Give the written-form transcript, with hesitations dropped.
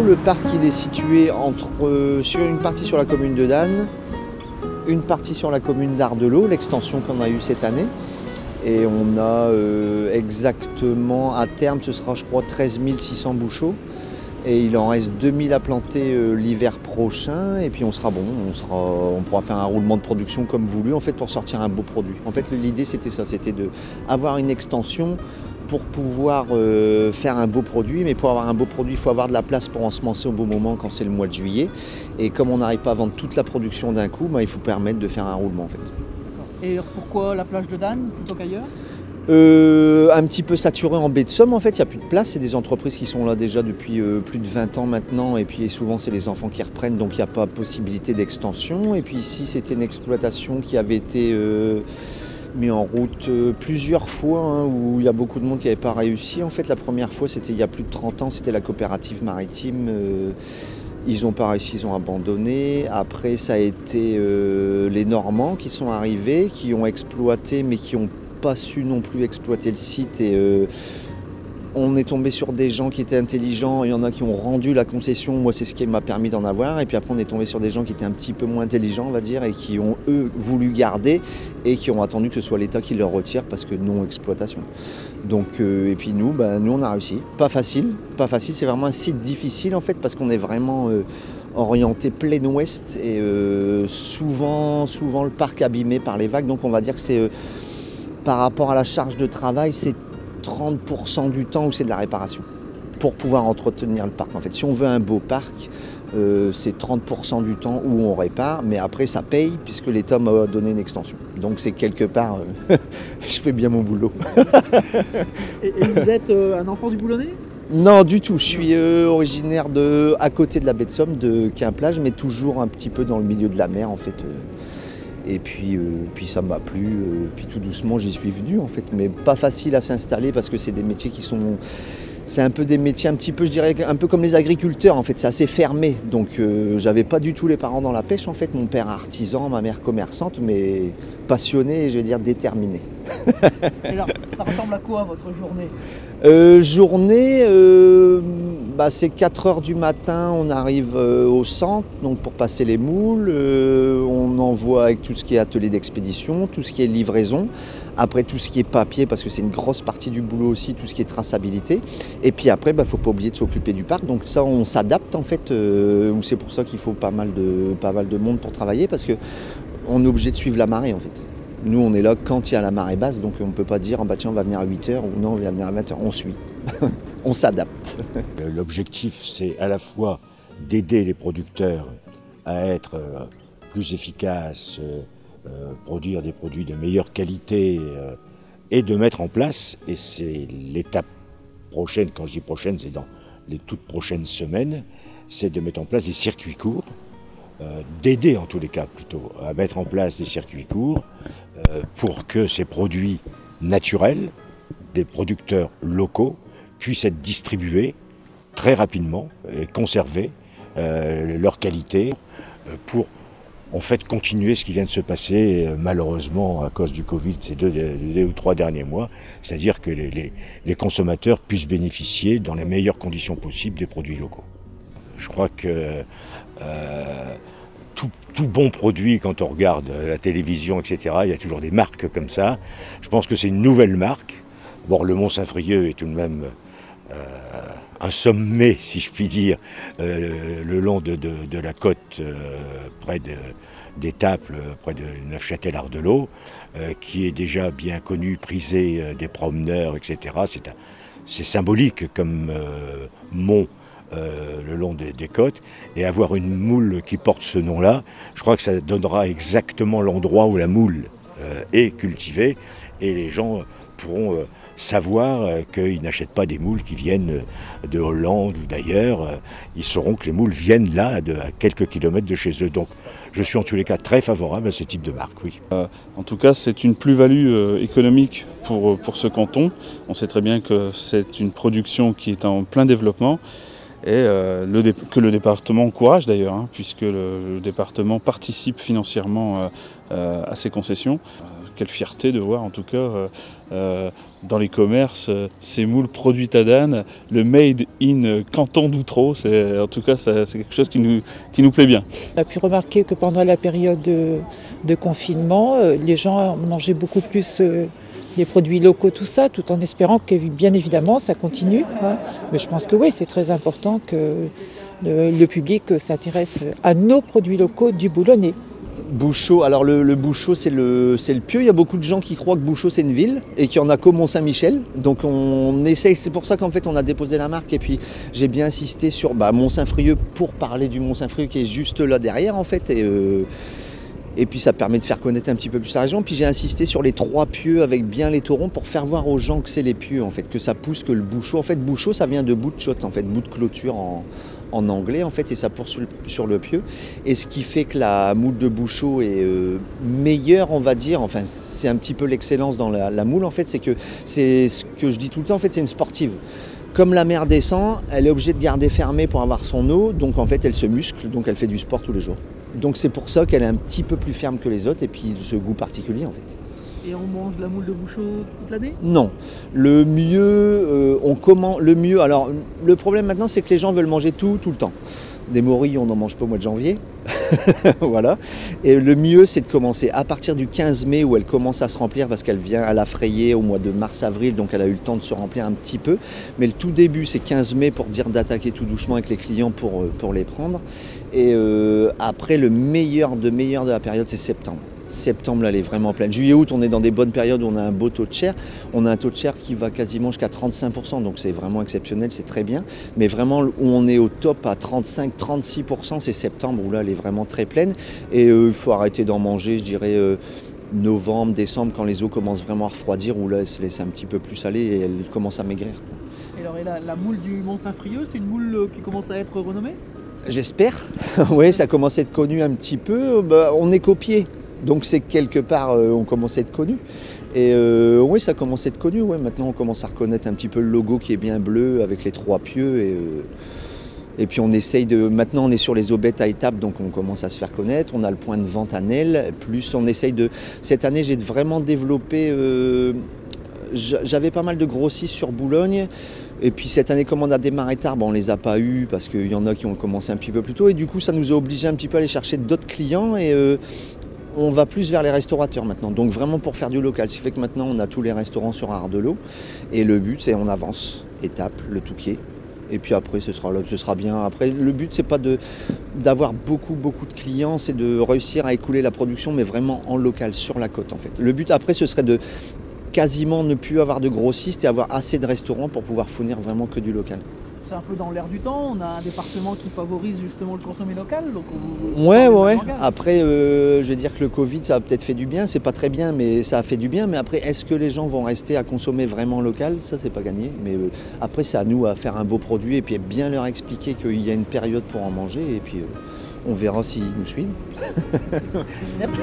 Le parc il est situé sur une partie sur la commune de Dannes, une partie sur la commune d'Ardelot, l'extension qu'on a eue cette année. Et on a exactement, à terme, ce sera je crois 13 600 bouchots. Et il en reste 2000 à planter l'hiver prochain. Et puis on sera bon, on pourra faire un roulement de production comme voulu en fait pour sortir un beau produit. En fait l'idée c'était ça, c'était d'avoir une extension pour pouvoir faire un beau produit. Mais pour avoir un beau produit, il faut avoir de la place pour ensemencer au beau moment quand c'est le mois de juillet. Et comme on n'arrive pas à vendre toute la production d'un coup, il faut permettre de faire un roulement en fait. Et pourquoi la plage de Dannes plutôt qu'ailleurs ? Un petit peu saturé en baie de Somme en fait, il n'y a plus de place, c'est des entreprises qui sont là déjà depuis plus de 20 ans maintenant et puis souvent c'est les enfants qui reprennent donc il n'y a pas possibilité d'extension. Et puis ici c'était une exploitation qui avait été mise en route plusieurs fois où il y a beaucoup de monde qui n'avait pas réussi. En fait la première fois c'était il y a plus de 30 ans, c'était la coopérative maritime. Ils n'ont pas réussi, ils ont abandonné. Après ça a été les Normands qui sont arrivés, qui ont exploité mais qui ont pas su non plus exploiter le site et on est tombé sur des gens qui étaient intelligents, il y en a qui ont rendu la concession, moi c'est ce qui m'a permis d'en avoir, et puis après on est tombé sur des gens qui étaient un petit peu moins intelligents on va dire et qui ont eux voulu garder et qui ont attendu que ce soit l'État qui leur retire parce que non exploitation. Donc et puis nous on a réussi, pas facile, c'est vraiment un site difficile en fait parce qu'on est vraiment orienté plein ouest et souvent le parc abîmé par les vagues, donc on va dire que c'est par rapport à la charge de travail, c'est 30% du temps où c'est de la réparation pour pouvoir entretenir le parc. En fait, si on veut un beau parc, c'est 30% du temps où on répare, mais après ça paye puisque l'État m'a donné une extension. Donc c'est quelque part, je fais bien mon boulot. Et vous êtes un enfant du Boulonnais ? Non, du tout. Je suis originaire à côté de la baie de Somme, de Quimplage, mais toujours un petit peu dans le milieu de la mer en fait. Et puis ça m'a plu, puis tout doucement j'y suis venu en fait, mais pas facile à s'installer parce que c'est des métiers c'est un peu des métiers un petit peu, je dirais, un peu comme les agriculteurs en fait, c'est assez fermé. Donc j'avais pas du tout les parents dans la pêche en fait, mon père artisan, ma mère commerçante, mais passionné et je vais dire déterminé. Et alors, ça ressemble à quoi votre journée ? C'est 4 h du matin, on arrive au centre donc pour passer les moules, on envoie avec tout ce qui est atelier d'expédition, tout ce qui est livraison, après tout ce qui est papier parce que c'est une grosse partie du boulot aussi, tout ce qui est traçabilité, et puis après il ne faut pas oublier de s'occuper du parc, donc ça on s'adapte en fait, c'est pour ça qu'il faut pas mal de monde pour travailler parce qu'on est obligé de suivre la marée en fait. Nous on est là quand il y a la marée basse, donc on ne peut pas dire tiens, on va venir à 8 h ou non on va venir à 20 h, on suit. On s'adapte. L'objectif, c'est à la fois d'aider les producteurs à être plus efficaces, produire des produits de meilleure qualité et de mettre en place, et c'est l'étape prochaine, quand je dis prochaine, c'est dans les toutes prochaines semaines, c'est de mettre en place des circuits courts, d'aider en tous les cas plutôt à mettre en place des circuits courts pour que ces produits naturels, des producteurs locaux, puissent être distribués très rapidement et conserver leur qualité pour en fait continuer ce qui vient de se passer malheureusement à cause du Covid ces deux ou 3 derniers mois, c'est-à-dire que les consommateurs puissent bénéficier dans les meilleures conditions possibles des produits locaux. Je crois que tout bon produit, quand on regarde la télévision, etc., il y a toujours des marques comme ça. Je pense que c'est une nouvelle marque. Bon, le Mont-Saint-Frieux est tout de même un sommet, si je puis dire, le long de la côte, près d'Étaples, près de Neufchâtel-Ardelot, qui est déjà bien connu, prisé des promeneurs, etc. C'est symbolique comme mont le long des côtes, et avoir une moule qui porte ce nom-là, je crois que ça donnera exactement l'endroit où la moule est cultivée, et les gens pourront savoir qu'ils n'achètent pas des moules qui viennent de Hollande ou d'ailleurs. Ils sauront que les moules viennent là, à quelques kilomètres de chez eux. Donc je suis en tous les cas très favorable à ce type de marque, oui. En tout cas, c'est une plus-value économique pour ce canton. On sait très bien que c'est une production qui est en plein développement et que le département encourage d'ailleurs, puisque le département participe financièrement à ces concessions. quelle fierté de voir en tout cas dans les commerces ces moules produits à Dannes, le made in canton d'Outreau. En tout cas, c'est quelque chose qui nous plaît bien. On a pu remarquer que pendant la période de confinement, les gens mangeaient beaucoup plus des produits locaux, tout ça, tout en espérant que bien évidemment ça continue. Hein. Mais je pense que oui, c'est très important que le public s'intéresse à nos produits locaux du Boulonnais. Bouchot, alors le Bouchot c'est le pieu, il y a beaucoup de gens qui croient que Bouchot c'est une ville et qu'il y en a qu'au Mont-Saint-Michel, donc on essaye, c'est pour ça qu'en fait on a déposé la marque et puis j'ai bien insisté sur Mont-Saint-Frieux pour parler du Mont-Saint-Frieux qui est juste là derrière en fait et puis ça permet de faire connaître un petit peu plus la région, puis j'ai insisté sur les 3 pieux avec bien les taurons pour faire voir aux gens que c'est les pieux en fait, que ça pousse, que le Bouchot, en fait Bouchot ça vient de bout de shot en fait, bout de clôture en anglais en fait et ça pousse sur le pieu et ce qui fait que la moule de Bouchot est meilleure on va dire, enfin c'est un petit peu l'excellence dans la moule en fait, c'est ce que je dis tout le temps en fait, c'est une sportive. Comme la mer descend, elle est obligée de garder fermée pour avoir son eau, donc en fait elle se muscle, donc elle fait du sport tous les jours. Donc c'est pour ça qu'elle est un petit peu plus ferme que les autres et puis ce goût particulier en fait. Et on mange la moule de Bouchot toute l'année? Non. Le mieux, alors le problème maintenant c'est que les gens veulent manger tout le temps. Des morilles on n'en mange pas au mois de janvier. Voilà. Et le mieux c'est de commencer à partir du 15 mai où elle commence à se remplir parce qu'elle vient à la frayer au mois de mars-avril, donc elle a eu le temps de se remplir un petit peu. Mais le tout début c'est 15 mai pour dire d'attaquer tout doucement avec les clients pour les prendre. Et après le meilleur de la période c'est septembre. Septembre, là, elle est vraiment pleine. Juillet-août, on est dans des bonnes périodes où on a un beau taux de chair. On a un taux de chair qui va quasiment jusqu'à 35%, donc c'est vraiment exceptionnel, c'est très bien. Mais vraiment, où on est au top à 35-36%, c'est septembre, où là, elle est vraiment très pleine. Et il faut arrêter d'en manger, je dirais, novembre, décembre, quand les eaux commencent vraiment à refroidir, où là, elle se laisse un petit peu plus aller et elle commence à maigrir. Et alors, la moule du Mont-Saint-Frieux, c'est une moule qui commence à être renommée? J'espère. Oui, ça commence à être connu un petit peu. On est copié. Donc c'est quelque part, on commence à être connu. Et oui, ça commence à être connu. Ouais. Maintenant, on commence à reconnaître un petit peu le logo qui est bien bleu avec les 3 pieux. Et puis on essaye de... Maintenant, on est sur les aubettes à étapes, donc on commence à se faire connaître. On a le point de vente à Nesle. Plus on essaye de... Cette année, j'ai vraiment développé... J'avais pas mal de grossistes sur Boulogne. Et puis cette année, comme on a démarré tard, on ne les a pas eus parce qu'il y en a qui ont commencé un petit peu plus tôt. Et du coup, ça nous a obligés un petit peu à aller chercher d'autres clients. Et on va plus vers les restaurateurs maintenant, donc vraiment pour faire du local. Ce qui fait que maintenant on a tous les restaurants sur Ardelot et le but c'est on avance, étape, le Touquet et puis après ce sera bien. Après le but c'est pas d'avoir beaucoup de clients, c'est de réussir à écouler la production mais vraiment en local sur la côte en fait. Le but après ce serait de quasiment ne plus avoir de grossistes et avoir assez de restaurants pour pouvoir fournir vraiment que du local. C'est un peu dans l'air du temps, on a un département qui favorise justement le consommer local. Donc ouais. Après, je vais dire que le Covid, ça a peut-être fait du bien, c'est pas très bien, mais ça a fait du bien. Mais après, est-ce que les gens vont rester à consommer vraiment local? Ça, c'est pas gagné. Mais après, c'est à nous à faire un beau produit et puis bien leur expliquer qu'il y a une période pour en manger et puis on verra s'ils nous suivent. Merci.